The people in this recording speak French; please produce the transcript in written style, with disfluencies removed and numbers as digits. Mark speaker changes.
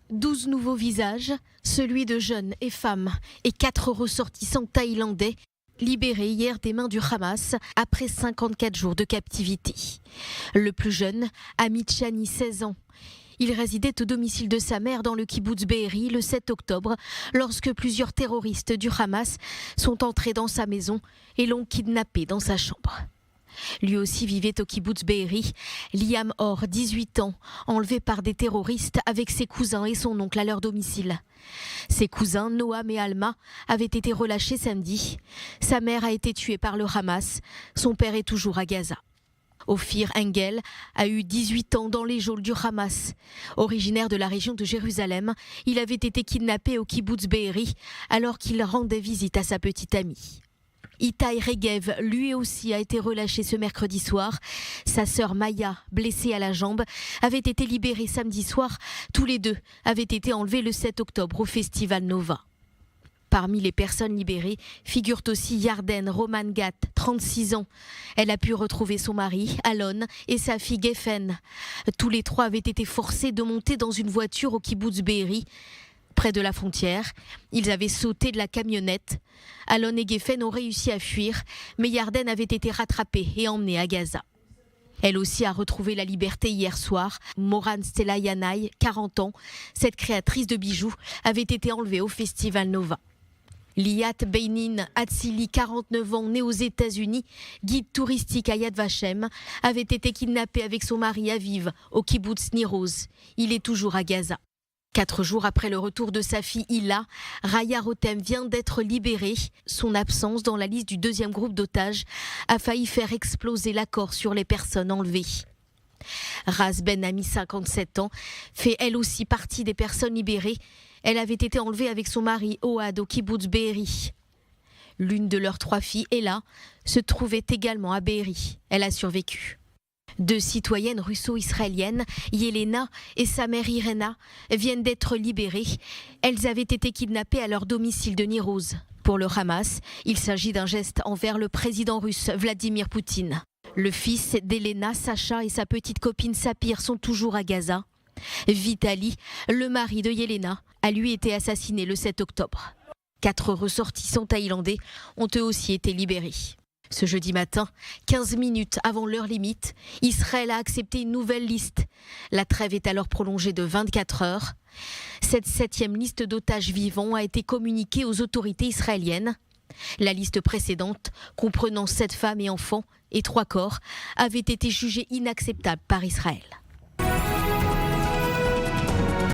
Speaker 1: 12 nouveaux visages, celui de jeunes et femmes et 4 ressortissants thaïlandais libérés hier des mains du Hamas après 54 jours de captivité. Le plus jeune, Amit Chani, 16 ans. Il résidait au domicile de sa mère dans le kibboutz Be'eri le 7 octobre lorsque plusieurs terroristes du Hamas sont entrés dans sa maison et l'ont kidnappé dans sa chambre. Lui aussi vivait au kibboutz Be'eri. Liam Or, 18 ans, enlevé par des terroristes avec ses cousins et son oncle à leur domicile. Ses cousins, Noam et Alma, avaient été relâchés samedi. Sa mère a été tuée par le Hamas. Son père est toujours à Gaza. Ophir Engel a eu 18 ans dans les geôles du Hamas. Originaire de la région de Jérusalem, il avait été kidnappé au kibboutz Be'eri alors qu'il rendait visite à sa petite amie. Itai Regev, lui aussi, a été relâché ce mercredi soir. Sa sœur Maya, blessée à la jambe, avait été libérée samedi soir. Tous les deux avaient été enlevés le 7 octobre au Festival Nova. Parmi les personnes libérées figurent aussi Yarden Roman-Gat, 36 ans. Elle a pu retrouver son mari, Alon, et sa fille Geffen. Tous les trois avaient été forcés de monter dans une voiture au kibboutz Be'eri. Près de la frontière, ils avaient sauté de la camionnette. Alon et Geffen ont réussi à fuir, mais Yarden avait été rattrapée et emmenée à Gaza. Elle aussi a retrouvé la liberté hier soir. Moran Stelayanai, 40 ans, cette créatrice de bijoux, avait été enlevée au Festival Nova. Liat Beinin Atsili, 49 ans, né aux États-Unis, guide touristique à Yad Vashem, avait été kidnappé avec son mari Aviv au kibboutz Niroz. Il est toujours à Gaza. 4 jours après le retour de sa fille Hila, Raya Rotem vient d'être libérée. Son absence dans la liste du deuxième groupe d'otages a failli faire exploser l'accord sur les personnes enlevées. Raz Ben Ami, 57 ans, fait elle aussi partie des personnes libérées. Elle avait été enlevée avec son mari Ohad au kibboutz Be'eri. L'une de leurs 3 filles, Ella, se trouvait également à Be'eri. Elle a survécu. 2 citoyennes russo-israéliennes, Yelena et sa mère Irena, viennent d'être libérées. Elles avaient été kidnappées à leur domicile de Niroz. Pour le Hamas, il s'agit d'un geste envers le président russe Vladimir Poutine. Le fils d'Elena, Sacha, et sa petite copine Sapir sont toujours à Gaza. Vitali, le mari de Yelena, a lui été assassiné le 7 octobre. 4 ressortissants thaïlandais ont eux aussi été libérés. Ce jeudi matin, 15 minutes avant l'heure limite, Israël a accepté une nouvelle liste. La trêve est alors prolongée de 24 heures. Cette 7e liste d'otages vivants a été communiquée aux autorités israéliennes. La liste précédente, comprenant 7 femmes et enfants et 3 corps, avait été jugée inacceptable par Israël.